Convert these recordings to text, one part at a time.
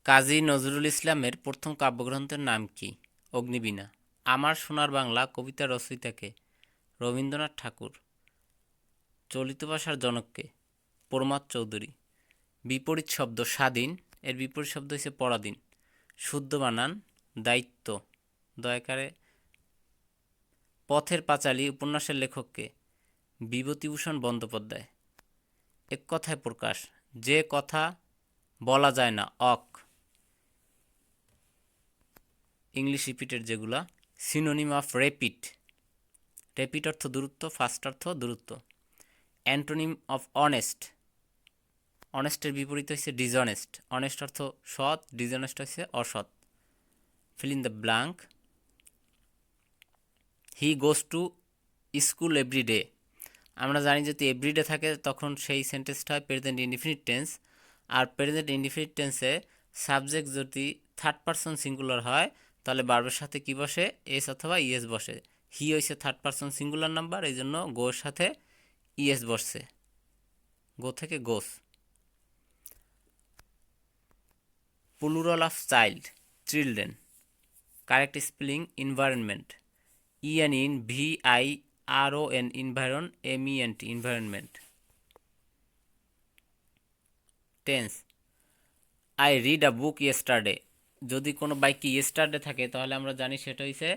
কাজী নজরুল ইসলামের প্রথম কাব্যগ্রন্থের নাম কি? অগ্নিবীণা। আমার সোনার বাংলা কবিতা রচয়িতা কে? রবীন্দ্রনাথ ঠাকুর। চলিত ভাষার জনক কে? প্রমথ চৌধুরী। বিপরীত শব্দ স্বাধীন, এর বিপরীত শব্দ হচ্ছে পরাধীন। শুদ্ধ বানান দায়িত্ব দয়াকারে। পথের পাঁচালী উপন্যাসের লেখক কে? বিভূতিভূষণ বন্দ্যোপাধ্যায়। এক কথায় প্রকাশ, যে কথা বলা যায় না, অক। ইংলিশ রিপিটেড যেগুলা। Synonym of repeat. রেপিট অর্থ দূরত্ব, ফাস্ট অর্থ দূরত্ব। Antonym of honest. অনেস্টের বিপরীত হচ্ছে ডিসঅনেস্ট। অনেস্ট অর্থ সৎ, ডিসঅনেস্ট হচ্ছে অসৎ। Fill in the blank. He goes to school every day. আমরা জানি যদি এভরিডে থাকে তখন সেই সেন্টেন্সটা হয় প্রেজেন্ট ইনডিফিনিট টেন্স। আর প্রেজেন্ট ইনডিফিনিট টেন্সে সাবজেক্ট যদি থার্ড পারসন সিঙ্গুলার হয় তাহলে ভার্বের সাথে কি বসে? এস অথবা ইএস বসে। হি হইছে থার্ড পারসন সিঙ্গুলার নাম্বার, এই জন্য গোর সাথে ইএস বসছে। গো থেকে goes. Plural of child children. Correct spelling environment. E N VIRON environ MENT environment. Tense I read a book yesterday. যদি কোনো বাক্যে ইয়েস্টারডে থাকে তাহলে আমরা জানি সেটা হচ্ছে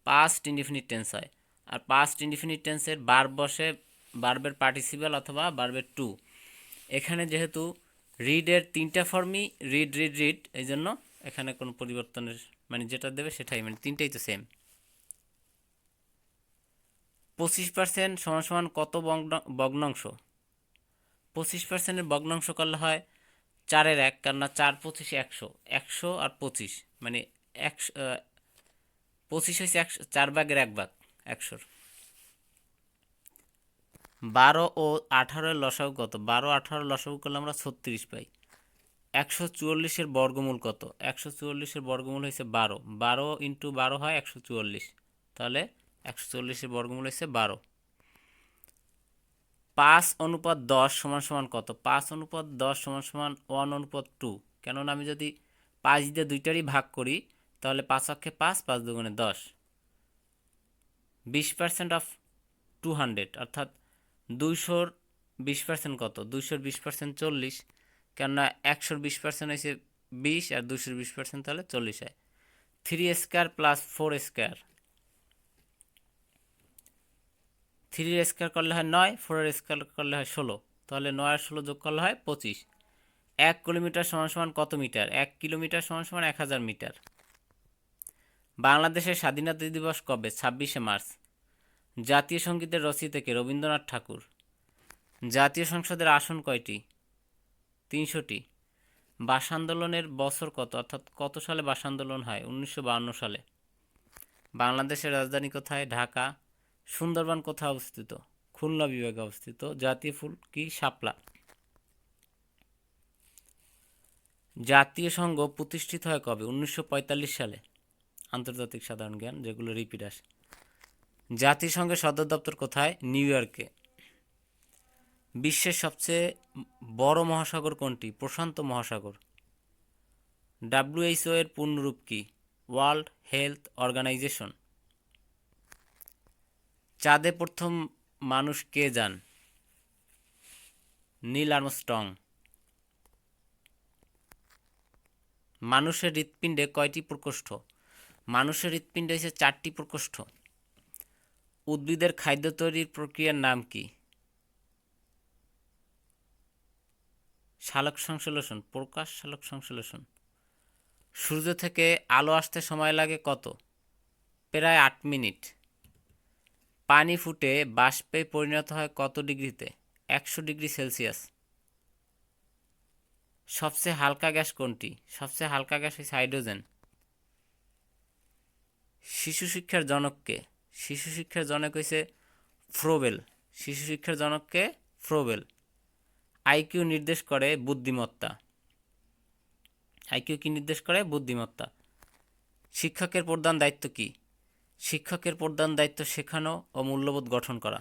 পাস্ট ইনডিফিনিট টেন্স হয়। আর পাস্ট ইনডিফিনিট টেন্সের ভার্ব বসে ভার্বের পার্টিসিপাল অথবা ভার্বের টু। এখানে যেহেতু রিডের তিনটা ফর্মই রিড রিড রিড, এই জন্য এখানে কোনো পরিবর্তনের মানে যেটা দেবে সেটাই, মানে তিনটাই তো সেম। 25% সমান সমান কত ভগ্নাংশ? 25%-এর ভগ্নাংশ করলে হয় 4-1, কেননা 4 25 100। 100 আর 25 মানে 25 হচ্ছে 4 ভাগের 1 ভাগ 100-র। 12 ও 18-এর লসাগু কত? 12 18 লসাগু করলে আমরা 36 পাই। 144-এর বর্গমূল কত? 144-এর বর্গমূল হচ্ছে 12। 12 ইন্টু 12 হয় 144। তাহলে 144-এর বর্গমূল হচ্ছে 12। 5:10 সমান সমান কত? 5:10 সমান সমান 1:2। কেননা আমি যদি 5 দিয়ে দুইটারই ভাগ করি তাহলে 5 অক্ষে 5, 5 দুগুণে 10। 20% অফ 200 অর্থাৎ 200-র 20% কত? 200-র 20% 40। কেননা 100-র 20% হয়েছে 20 আর 200-র 20% তাহলে 40 হয়। 3 স্কোয়ার প্লাস 4 স্কোয়ার। 3-র স্কোয়ার করলে হয় 9, 4-এর স্কোয়ার করলে হয় 16। তাহলে 9 আর 16 যোগ করলে হয় 25। 1 কিলোমিটার সমান সমান কত মিটার? 1 কিলোমিটার সমান সমান 1000 মিটার। বাংলাদেশের স্বাধীনতা দিবস কবে? 26শে মার্চ। জাতীয় সঙ্গীতের রচয়িতা কে? রবীন্দ্রনাথ ঠাকুর। জাতীয় সংসদের আসন কয়টি? 300টি। ভাষা আন্দোলনের বছর কত? অর্থাৎ কত সালে ভাষা আন্দোলন হয়? 1952 সালে। বাংলাদেশের রাজধানী কোথায়? ঢাকা। সুন্দরবন কোথায় অবস্থিত? খুলনা বিভাগে অবস্থিত। জাতীয় ফুল কি? শাপলা। জাতীয় সংঘ প্রতিষ্ঠিত হয় কবে? 1945 সালে। আন্তর্জাতিক সাধারণ জ্ঞান যেগুলো রিপিট আসে। জাতিসংঘের সদর দপ্তর কোথায়? নিউ ইয়র্কে। বিশ্বের সবচেয়ে বড় মহাসাগর কোনটি? প্রশান্ত মহাসাগর। WHO এর পূর্ণরূপ কি? World health organisation. চাঁদে প্রথম মানুষ কে যান? Neil Armstrong. মানুষের হৃৎপিণ্ডে কয়টি প্রকোষ্ঠ? মানুষের হৃৎপিণ্ডে হচ্ছে 4টি প্রকোষ্ঠ। উদ্ভিদের খাদ্য তৈরির প্রক্রিয়ার নাম কি? সালোক সংশ্লেষণ। প্রকাশ সালোক সংশ্লেষণ। সূর্য থেকে আলো আসতে সময় লাগে কত? প্রায় 8 মিনিট। পানি ফুটে বাষ্পে পরিণত হয় কত ডিগ্রিতে? 100 ডিগ্রি সেলসিয়াস। সবচেয়ে হালকা গ্যাস কোনটি? সবচেয়ে হালকা গ্যাস হচ্ছে হাইড্রোজেন। শিশু শিক্ষার জনক কে? শিশু শিক্ষার জনক হইছে ফ্রোবেল। শিশু শিক্ষার জনক কে? ফ্রোবেল। আইকিউ নির্দেশ করে বুদ্ধিমত্তা। আইকিউ কি নির্দেশ করে? বুদ্ধিমত্তা। শিক্ষকের প্রধান দায়িত্ব কি? শিক্ষকের প্রধান দায়িত্ব শেখানো ও মূল্যবোধ গঠন করা।